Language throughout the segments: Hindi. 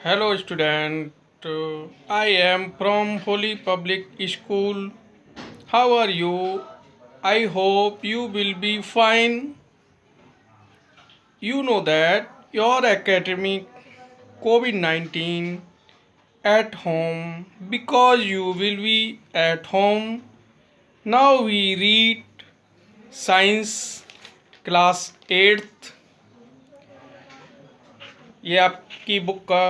Hello, student. I am from Holy Public School. How are you? I hope you will be fine. You know that your academic COVID 19 at home because you will be at home. Now we read Science Class 8th. ये आपकी बुक का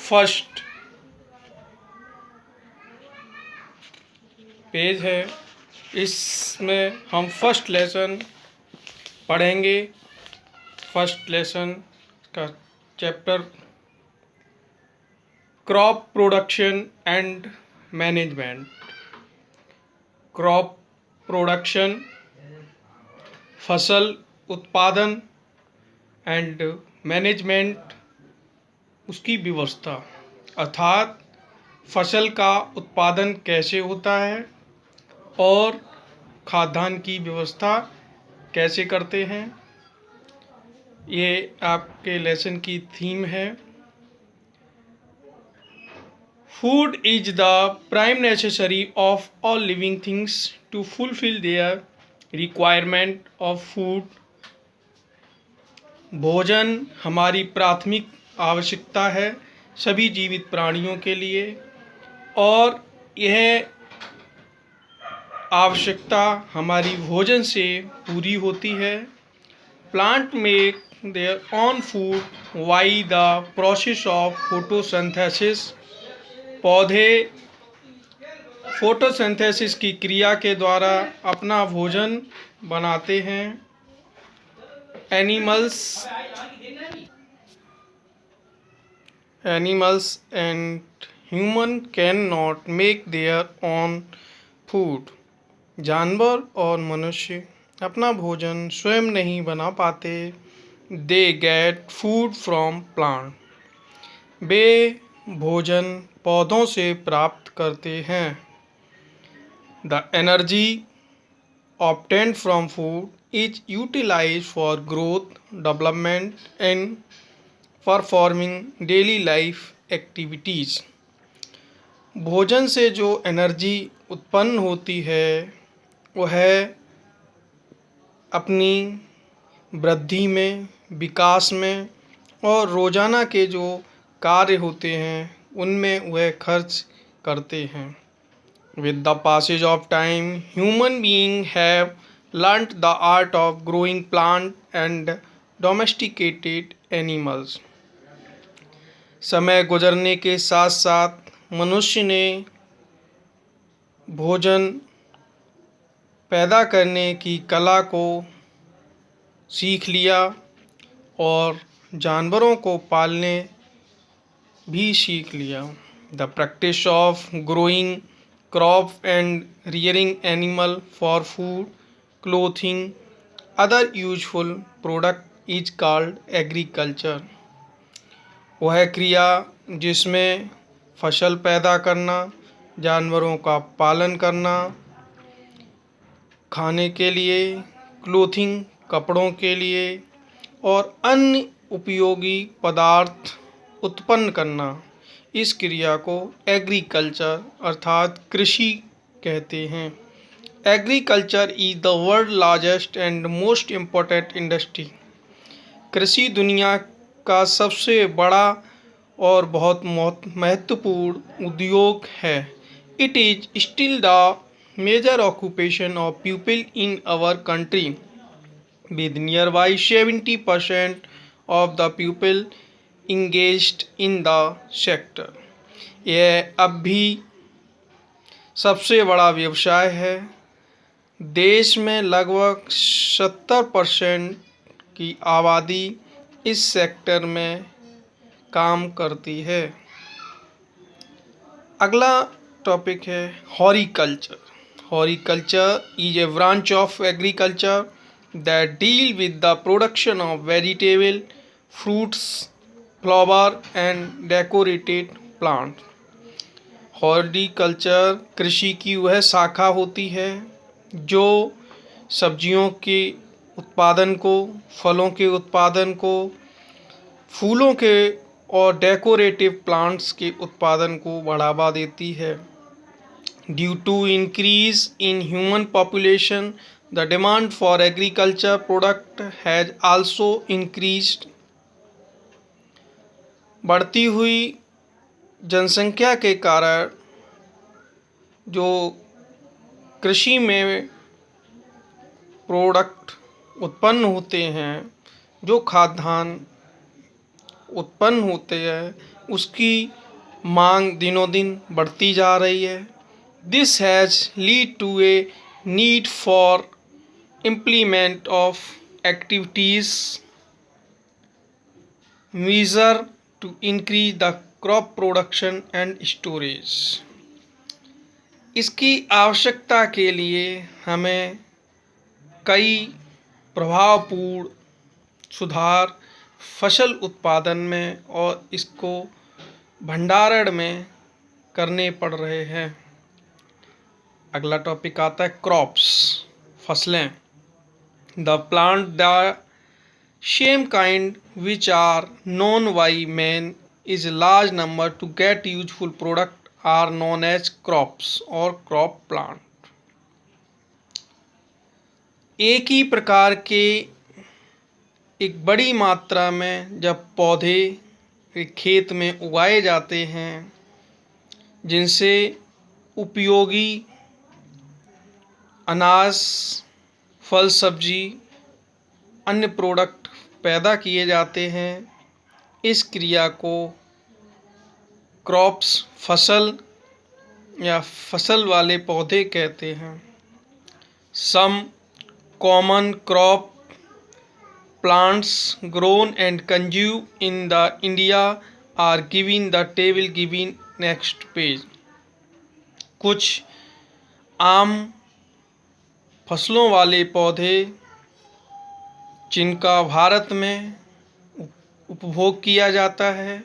फर्स्ट पेज है। इसमें हम फर्स्ट लेसन पढ़ेंगे। फर्स्ट लेसन का chapter crop production and management. Crop production फसल उत्पादन एंड मैनेजमेंट उसकी व्यवस्था, अर्थात फसल का उत्पादन कैसे होता है और खाद्यान्न की व्यवस्था कैसे करते हैं। ये आपके लेसन की थीम है। Food is the prime necessary of all living things to fulfil their requirement of food. भोजन हमारी प्राथमिक आवश्यकता है सभी जीवित प्राणियों के लिए, और यह आवश्यकता हमारी भोजन से पूरी होती है। Plant make their own food by the process of photosynthesis. पौधे फोटोसिंथेसिस की क्रिया के द्वारा अपना भोजन बनाते हैं। Animals and human can not make their own food. जानवर और मनुष्य अपना भोजन स्वयं नहीं बना पाते। They get food from plant. वे भोजन पौधों से प्राप्त करते हैं। The energy obtained from food is utilized for growth, development and performing daily life activities। भोजन से जो एनर्जी उत्पन्न होती है वह अपनी वृद्धि में, विकास में और रोज़ाना के जो कार्य होते हैं उनमें वह खर्च करते हैं। With the passage of time, human beings have learnt the art of growing plant and domesticated animals। समय गुजरने के साथ साथ मनुष्य ने भोजन पैदा करने की कला को सीख लिया और जानवरों को पालने भी सीख लिया। The practice of growing crop and rearing animal for food, clothing, other useful product is called agriculture। वह क्रिया जिसमें फसल पैदा करना, जानवरों का पालन करना, खाने के लिए, क्लोथिंग कपड़ों के लिए और अन्य उपयोगी पदार्थ उत्पन्न करना, इस क्रिया को एग्रीकल्चर अर्थात कृषि कहते हैं। Agriculture is the world largest and most important industry. कृषि दुनिया का सबसे बड़ा और बहुत महत्वपूर्ण उद्योग है। It is still the major occupation of people in our country with nearby 70% of the people engaged in the sector। यह अब भी सबसे बड़ा व्यवसाय है। देश में लगभग 70% की आबादी इस सेक्टर में काम करती है। अगला टॉपिक है horticulture. Horticulture is a branch of agriculture that deal with the production of vegetable, fruits, flower and decorated plants। Horticulture कृषि की वह शाखा होती है जो सब्जियों के उत्पादन को, फलों के उत्पादन को, फूलों के और डेकोरेटिव प्लांट्स के उत्पादन को बढ़ावा देती है। Due to increase in human population, the demand for agriculture product has also increased. बढ़ती हुई जनसंख्या के कारण जो कृषि में प्रोडक्ट उत्पन्न होते हैं, जो खाद्यान्न उत्पन्न होते हैं, उसकी मांग दिनों दिन बढ़ती जा रही है। This has lead to a need for implement of activities measure to increase the crop production and storage। इसकी आवश्यकता के लिए हमें कई प्रभावपूर्ण सुधार फसल उत्पादन में और इसको भंडारण में करने पड़ रहे हैं। अगला टॉपिक आता है क्रॉप्स, फसलें। The plant the same kind which are known by man is a large number to get useful product are known as crops or crop plant। एक ही प्रकार के एक बड़ी मात्रा में जब पौधे एक खेत में उगाए जाते हैं, जिनसे उपयोगी अनाज, फल, सब्जी, अन्य प्रोडक्ट पैदा किए जाते हैं, इस क्रिया को क्रॉप्स, फसल या फसल वाले पौधे कहते हैं। Some common crop plants grown and consume in the India are given the table given next page. कुछ आम फसलों वाले पौधे जिनका भारत में उपभोग किया जाता है,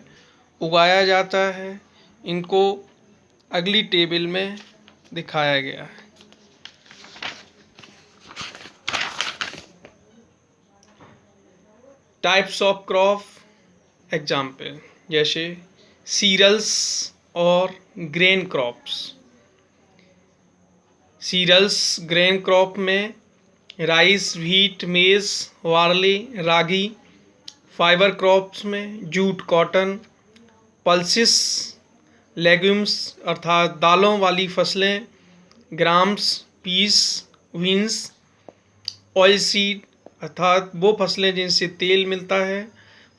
उगाया जाता है, इनको अगली टेबल में दिखाया गया है। टाइप्स ऑफ क्रॉप एग्जाम्पल, जैसे सीरियल्स और grain crops. Cereals grain crop में rice, wheat, maize, barley, ragi. Fibre crops में जूट, कॉटन। पल्सिस लेग्यूम्स अर्थात दालों वाली फसलें, grams, peas, beans. Oil seed अर्थात वो फसलें जिनसे तेल मिलता है,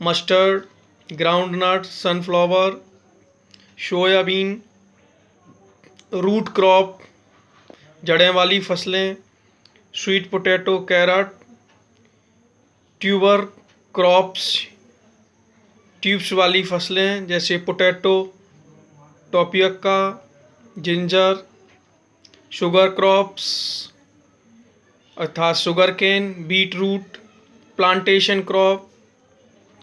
mustard, groundnut, sunflower, soybean. Root crop जड़ें वाली फसलें, sweet potato, carrot. Tuber crops tubes वाली फसलें जैसे potato, tapioca, ginger. Sugar crops अर्थात sugar cane, beet root. Plantation crop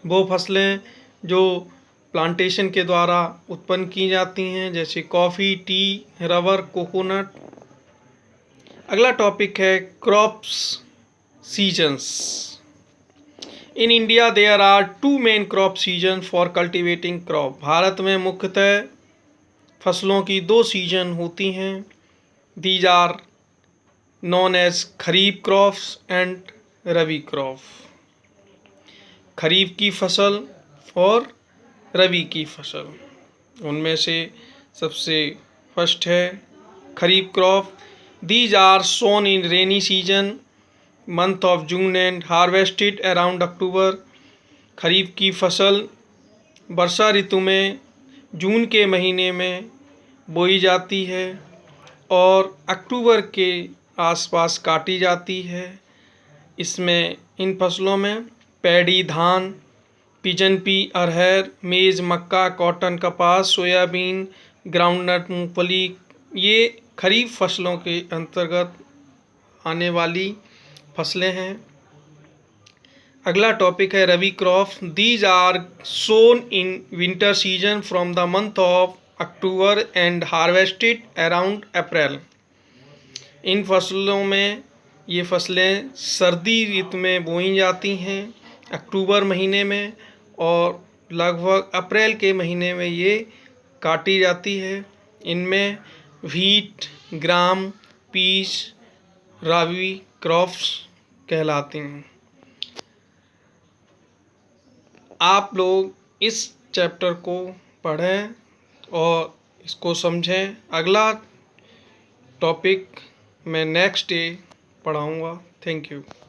वो फसलें जो प्लांटेशन के द्वारा उत्पन्न की जाती हैं, जैसे कॉफ़ी, टी, रबर, कोकोनट। अगला टॉपिक है crops seasons. In India there are 2 main crop season for cultivating crop. भारत में मुख्यतः फसलों की 2 सीजन होती हैं। These are known as kharif crops and rabi crop. Kharif की फसल और रबी की फसल। उनमें से सबसे फर्स्ट है खरीफ crop. These are sown in rainy season, month of June and harvested around October। खरीफ की फसल वर्षा ऋतु में जून के महीने में बोई जाती है और अक्टूबर के आसपास काटी जाती है। इसमें इन फसलों में पैडी, धान, पिजन पी, अरहर, मेज़, मक्का, कॉटन, कपास, सोयाबीन, ग्राउंडनट, मूंगफली, ये खरीफ फसलों के अंतर्गत आने वाली फसलें हैं। अगला टॉपिक है rabi crop. These are sown in winter season from the month of October and harvested around April. इन फसलों में ये फसलें सर्दी ऋतु में बोई जाती हैं अक्टूबर महीने में और लगभग अप्रैल के महीने में ये काटी जाती है। इनमें व्हीट, ग्राम, पीस, राबी क्रॉप्स कहलाते हैं। आप लोग इस चैप्टर को पढ़ें और इसको समझें। अगला टॉपिक मैं नेक्स्ट डे पढ़ाऊँगा। Thank you.